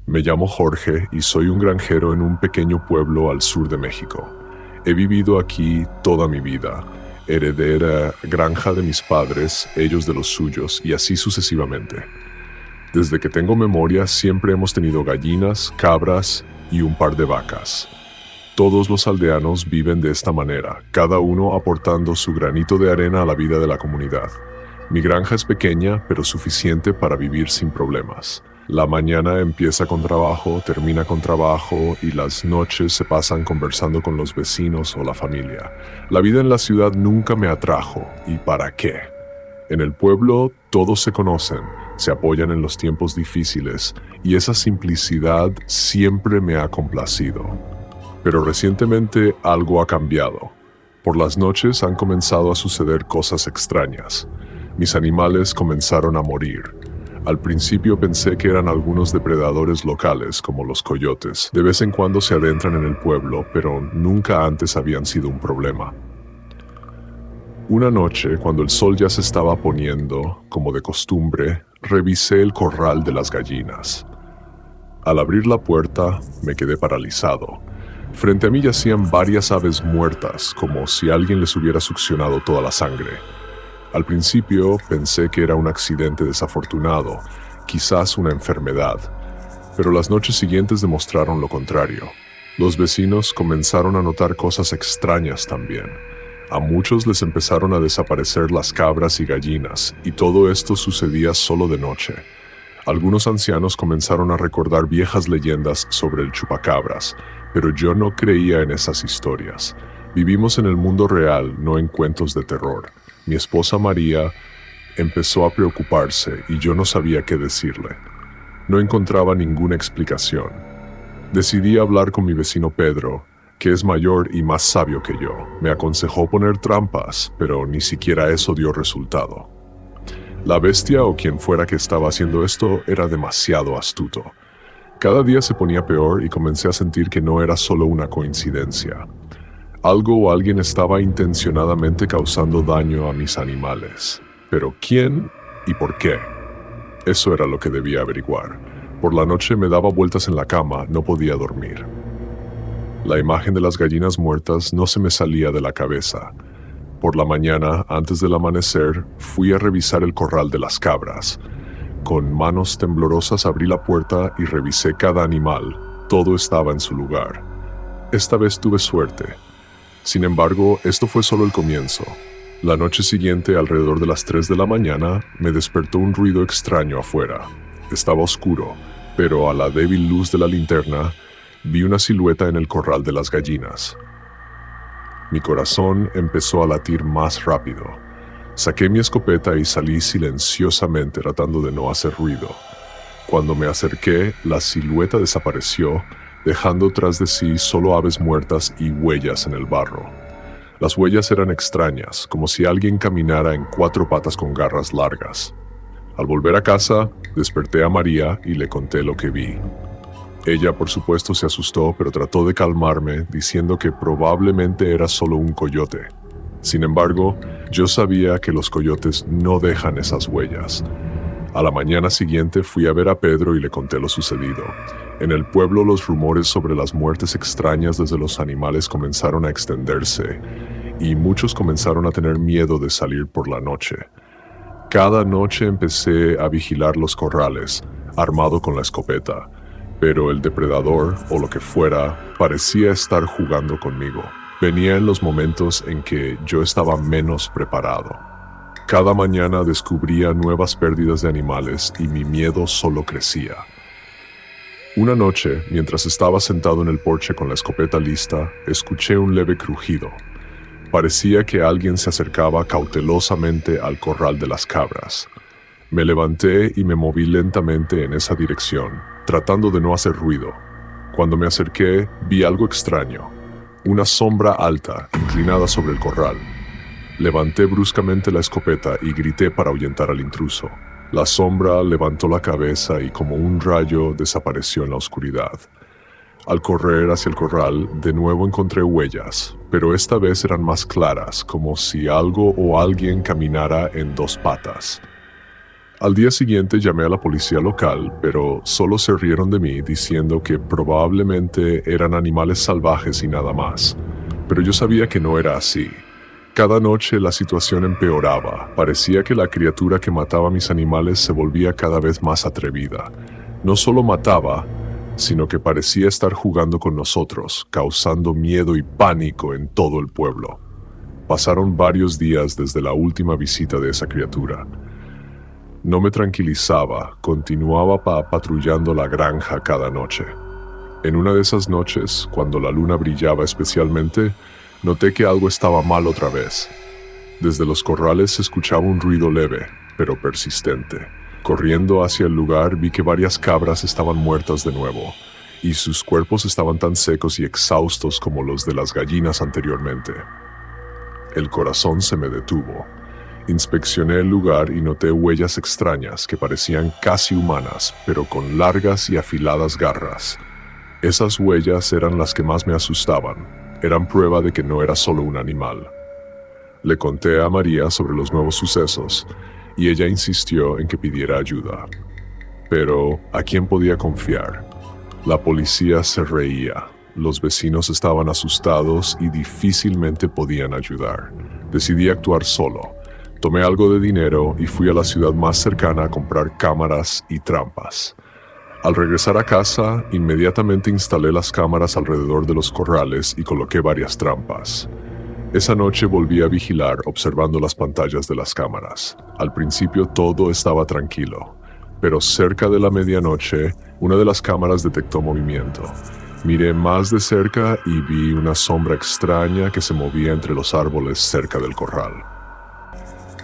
Me llamo Jorge y soy un granjero en un pequeño pueblo al sur de México. He vivido aquí toda mi vida. Heredé la granja de mis padres, ellos de los suyos, y así sucesivamente. Desde que tengo memoria siempre hemos tenido gallinas, cabras y un par de vacas. Todos los aldeanos viven de esta manera, cada uno aportando su granito de arena a la vida de la comunidad. Mi granja es pequeña, pero suficiente para vivir sin problemas. La mañana empieza con trabajo, termina con trabajo y las noches se pasan conversando con los vecinos o la familia. La vida en la ciudad nunca me atrajo, ¿y para qué? En el pueblo todos se conocen, se apoyan en los tiempos difíciles y esa simplicidad siempre me ha complacido. Pero recientemente algo ha cambiado. Por las noches han comenzado a suceder cosas extrañas. Mis animales comenzaron a morir. Al principio pensé que eran algunos depredadores locales, como los coyotes. De vez en cuando se adentran en el pueblo, pero nunca antes habían sido un problema. Una noche, cuando el sol ya se estaba poniendo, como de costumbre, revisé el corral de las gallinas. Al abrir la puerta, me quedé paralizado. Frente a mí yacían varias aves muertas, como si alguien les hubiera succionado toda la sangre. Al principio pensé que era un accidente desafortunado, quizás una enfermedad, pero las noches siguientes demostraron lo contrario. Los vecinos comenzaron a notar cosas extrañas también. A muchos les empezaron a desaparecer las cabras y gallinas, y todo esto sucedía solo de noche. Algunos ancianos comenzaron a recordar viejas leyendas sobre el chupacabras, pero yo no creía en esas historias. Vivimos en el mundo real, no en cuentos de terror. Mi esposa María empezó a preocuparse y yo no sabía qué decirle. No encontraba ninguna explicación. Decidí hablar con mi vecino Pedro, que es mayor y más sabio que yo. Me aconsejó poner trampas, pero ni siquiera eso dio resultado. La bestia o quien fuera que estaba haciendo esto era demasiado astuto. Cada día se ponía peor y comencé a sentir que no era solo una coincidencia. Algo o alguien estaba intencionadamente causando daño a mis animales. Pero ¿quién y por qué? Eso era lo que debía averiguar. Por la noche me daba vueltas en la cama, no podía dormir. La imagen de las gallinas muertas no se me salía de la cabeza. Por la mañana, antes del amanecer, fui a revisar el corral de las cabras. Con manos temblorosas abrí la puerta y revisé cada animal. Todo estaba en su lugar. Esta vez tuve suerte. Sin embargo, esto fue solo el comienzo. La noche siguiente, alrededor de las 3 de la mañana, me despertó un ruido extraño afuera. Estaba oscuro, pero a la débil luz de la linterna, vi una silueta en el corral de las gallinas. Mi corazón empezó a latir más rápido. Saqué mi escopeta y salí silenciosamente tratando de no hacer ruido. Cuando me acerqué, la silueta desapareció, dejando tras de sí solo aves muertas y huellas en el barro. Las huellas eran extrañas, como si alguien caminara en 4 patas con garras largas. Al volver a casa, desperté a María y le conté lo que vi. Ella, por supuesto, se asustó, pero trató de calmarme, diciendo que probablemente era solo un coyote. Sin embargo, yo sabía que los coyotes no dejan esas huellas. A la mañana siguiente fui a ver a Pedro y le conté lo sucedido. En el pueblo los rumores sobre las muertes extrañas desde los animales comenzaron a extenderse, y muchos comenzaron a tener miedo de salir por la noche. Cada noche empecé a vigilar los corrales, armado con la escopeta, pero el depredador, o lo que fuera, parecía estar jugando conmigo. Venía en los momentos en que yo estaba menos preparado. Cada mañana descubría nuevas pérdidas de animales y mi miedo solo crecía. Una noche, mientras estaba sentado en el porche con la escopeta lista, escuché un leve crujido. Parecía que alguien se acercaba cautelosamente al corral de las cabras. Me levanté y me moví lentamente en esa dirección, tratando de no hacer ruido. Cuando me acerqué, vi algo extraño. Una sombra alta, inclinada sobre el corral. Levanté bruscamente la escopeta y grité para ahuyentar al intruso. La sombra levantó la cabeza y como un rayo desapareció en la oscuridad. Al correr hacia el corral, de nuevo encontré huellas, pero esta vez eran más claras, como si algo o alguien caminara en 2 patas. Al día siguiente llamé a la policía local, pero solo se rieron de mí diciendo que probablemente eran animales salvajes y nada más. Pero yo sabía que no era así. Cada noche la situación empeoraba. Parecía que la criatura que mataba a mis animales se volvía cada vez más atrevida. No solo mataba, sino que parecía estar jugando con nosotros, causando miedo y pánico en todo el pueblo. Pasaron varios días desde la última visita de esa criatura. No me tranquilizaba, continuaba patrullando la granja cada noche. En una de esas noches, cuando la luna brillaba especialmente, noté que algo estaba mal otra vez. Desde los corrales se escuchaba un ruido leve, pero persistente. Corriendo hacia el lugar vi que varias cabras estaban muertas de nuevo, y sus cuerpos estaban tan secos y exhaustos como los de las gallinas anteriormente. El corazón se me detuvo. Inspeccioné el lugar y noté huellas extrañas que parecían casi humanas, pero con largas y afiladas garras. Esas huellas eran las que más me asustaban. Eran prueba de que no era solo un animal. Le conté a María sobre los nuevos sucesos, y ella insistió en que pidiera ayuda. Pero, ¿a quién podía confiar? La policía se reía. Los vecinos estaban asustados y difícilmente podían ayudar. Decidí actuar solo. Tomé algo de dinero y fui a la ciudad más cercana a comprar cámaras y trampas. Al regresar a casa, inmediatamente instalé las cámaras alrededor de los corrales y coloqué varias trampas. Esa noche volví a vigilar observando las pantallas de las cámaras. Al principio todo estaba tranquilo, pero cerca de la medianoche, una de las cámaras detectó movimiento. Miré más de cerca y vi una sombra extraña que se movía entre los árboles cerca del corral.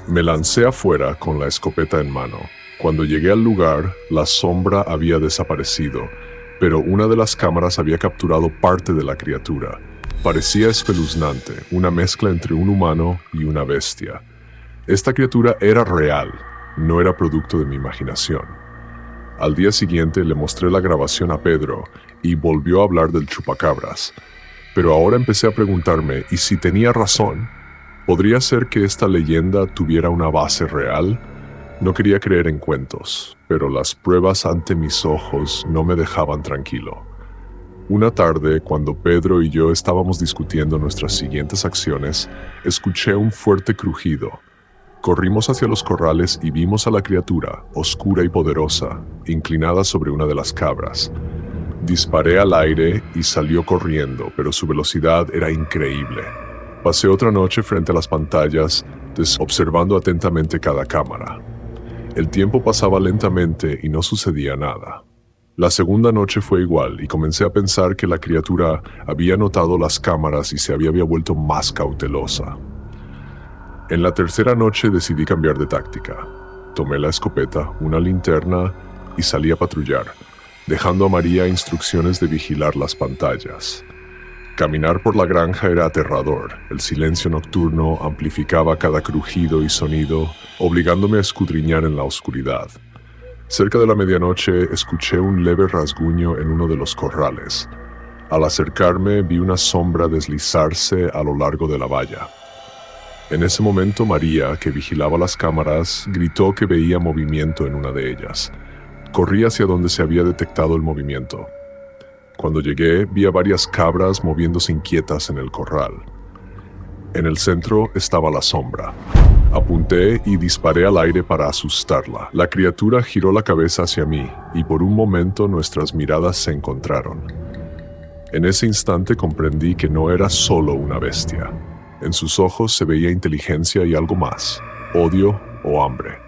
Me lancé afuera con la escopeta en mano. Cuando llegué al lugar, la sombra había desaparecido, pero una de las cámaras había capturado parte de la criatura. Parecía espeluznante, una mezcla entre un humano y una bestia. Esta criatura era real, no era producto de mi imaginación. Al día siguiente le mostré la grabación a Pedro y volvió a hablar del chupacabras. Pero ahora empecé a preguntarme, ¿y si tenía razón? ¿Podría ser que esta leyenda tuviera una base real? No quería creer en cuentos, pero las pruebas ante mis ojos no me dejaban tranquilo. Una tarde, cuando Pedro y yo estábamos discutiendo nuestras siguientes acciones, escuché un fuerte crujido. Corrimos hacia los corrales y vimos a la criatura, oscura y poderosa, inclinada sobre una de las cabras. Disparé al aire y salió corriendo, pero su velocidad era increíble. Pasé otra noche frente a las pantallas, observando atentamente cada cámara. El tiempo pasaba lentamente y no sucedía nada. La segunda noche fue igual y comencé a pensar que la criatura había notado las cámaras y se había vuelto más cautelosa. En la tercera noche decidí cambiar de táctica. Tomé la escopeta, una linterna y salí a patrullar, dejando a María instrucciones de vigilar las pantallas. Caminar por la granja era aterrador. El silencio nocturno amplificaba cada crujido y sonido, obligándome a escudriñar en la oscuridad. Cerca de la medianoche escuché un leve rasguño en uno de los corrales. Al acercarme vi una sombra deslizarse a lo largo de la valla. En ese momento María, que vigilaba las cámaras, gritó que veía movimiento en una de ellas. Corrí hacia donde se había detectado el movimiento. Cuando llegué vi a varias cabras moviéndose inquietas en el corral. En el centro estaba la sombra. Apunté y disparé al aire para asustarla. La criatura giró la cabeza hacia mí y por un momento nuestras miradas se encontraron. En ese instante comprendí que no era solo una bestia. En sus ojos se veía inteligencia y algo más, odio o hambre.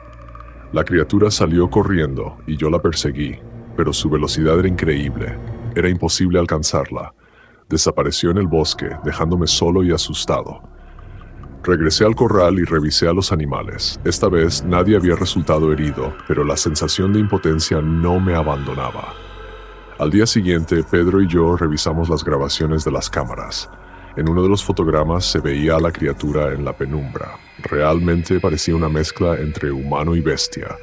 La criatura salió corriendo y yo la perseguí, pero su velocidad era increíble. Era imposible alcanzarla. Desapareció en el bosque, dejándome solo y asustado. Regresé al corral y revisé a los animales. Esta vez nadie había resultado herido, pero la sensación de impotencia no me abandonaba. Al día siguiente, Pedro y yo revisamos las grabaciones de las cámaras. En uno de los fotogramas se veía a la criatura en la penumbra. Realmente parecía una mezcla entre humano y bestia,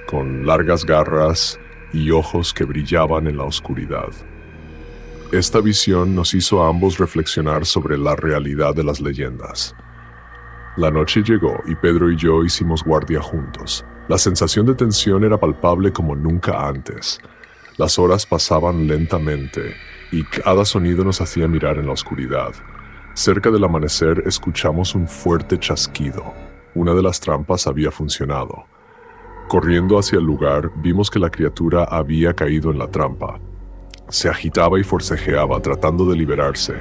con largas garras y ojos que brillaban en la oscuridad. Esta visión nos hizo a ambos reflexionar sobre la realidad de las leyendas. La noche llegó y Pedro y yo hicimos guardia juntos. La sensación de tensión era palpable como nunca antes. Las horas pasaban lentamente y cada sonido nos hacía mirar en la oscuridad. Cerca del amanecer escuchamos un fuerte chasquido. Una de las trampas había funcionado. Corriendo hacia el lugar, vimos que la criatura había caído en la trampa. Se agitaba y forcejeaba, tratando de liberarse.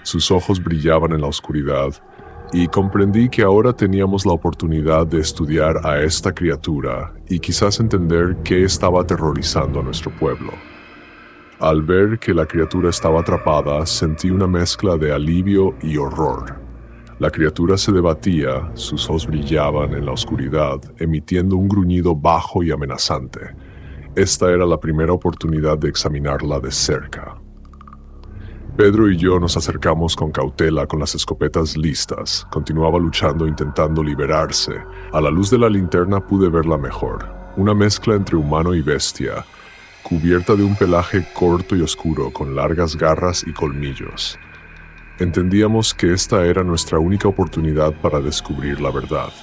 Sus ojos brillaban en la oscuridad, y comprendí que ahora teníamos la oportunidad de estudiar a esta criatura y quizás entender qué estaba aterrorizando a nuestro pueblo. Al ver que la criatura estaba atrapada, sentí una mezcla de alivio y horror. La criatura se debatía, sus ojos brillaban en la oscuridad, emitiendo un gruñido bajo y amenazante. Esta era la primera oportunidad de examinarla de cerca. Pedro y yo nos acercamos con cautela, con las escopetas listas. Continuaba luchando, intentando liberarse. A la luz de la linterna pude verla mejor. Una mezcla entre humano y bestia, cubierta de un pelaje corto y oscuro, con largas garras y colmillos. Entendíamos que esta era nuestra única oportunidad para descubrir la verdad.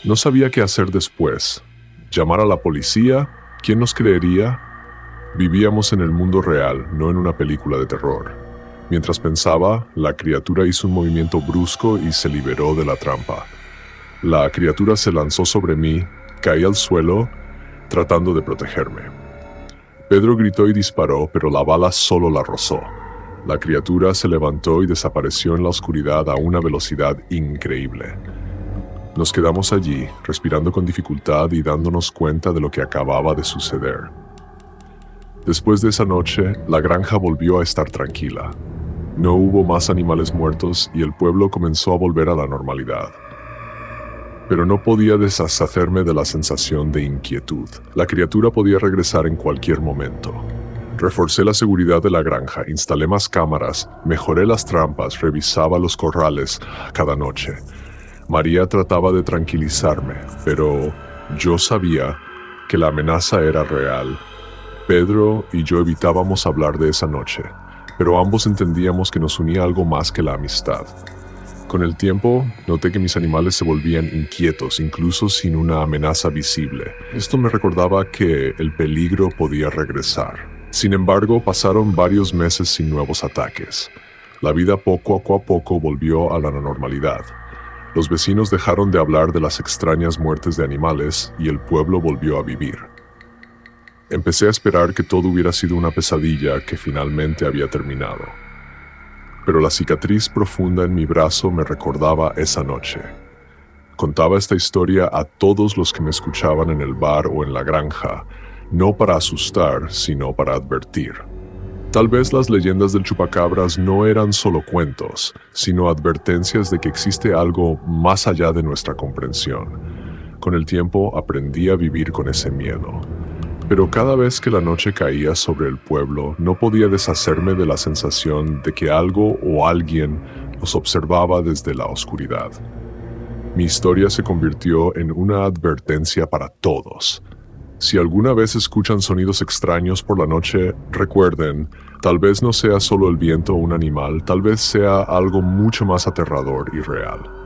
No sabía qué hacer después. ¿Llamar a la policía? ¿Quién nos creería? Vivíamos en el mundo real, no en una película de terror. Mientras pensaba, la criatura hizo un movimiento brusco y se liberó de la trampa. La criatura se lanzó sobre mí, caí al suelo, tratando de protegerme. Pedro gritó y disparó, pero la bala solo la rozó. La criatura se levantó y desapareció en la oscuridad a una velocidad increíble. Nos quedamos allí, respirando con dificultad y dándonos cuenta de lo que acababa de suceder. Después de esa noche, la granja volvió a estar tranquila. No hubo más animales muertos y el pueblo comenzó a volver a la normalidad. Pero no podía deshacerme de la sensación de inquietud. La criatura podía regresar en cualquier momento. Reforcé la seguridad de la granja, instalé más cámaras, mejoré las trampas, revisaba los corrales cada noche. María trataba de tranquilizarme, pero yo sabía que la amenaza era real. Pedro y yo evitábamos hablar de esa noche, pero ambos entendíamos que nos unía algo más que la amistad. Con el tiempo, noté que mis animales se volvían inquietos, incluso sin una amenaza visible. Esto me recordaba que el peligro podía regresar. Sin embargo, pasaron varios meses sin nuevos ataques. La vida poco a poco volvió a la normalidad. Los vecinos dejaron de hablar de las extrañas muertes de animales y el pueblo volvió a vivir. Empecé a esperar que todo hubiera sido una pesadilla que finalmente había terminado. Pero la cicatriz profunda en mi brazo me recordaba esa noche. Contaba esta historia a todos los que me escuchaban en el bar o en la granja, no para asustar, sino para advertir. Tal vez las leyendas del chupacabras no eran solo cuentos, sino advertencias de que existe algo más allá de nuestra comprensión. Con el tiempo aprendí a vivir con ese miedo. Pero cada vez que la noche caía sobre el pueblo, no podía deshacerme de la sensación de que algo o alguien nos observaba desde la oscuridad. Mi historia se convirtió en una advertencia para todos. Si alguna vez escuchan sonidos extraños por la noche, recuerden, tal vez no sea solo el viento o un animal, tal vez sea algo mucho más aterrador y real.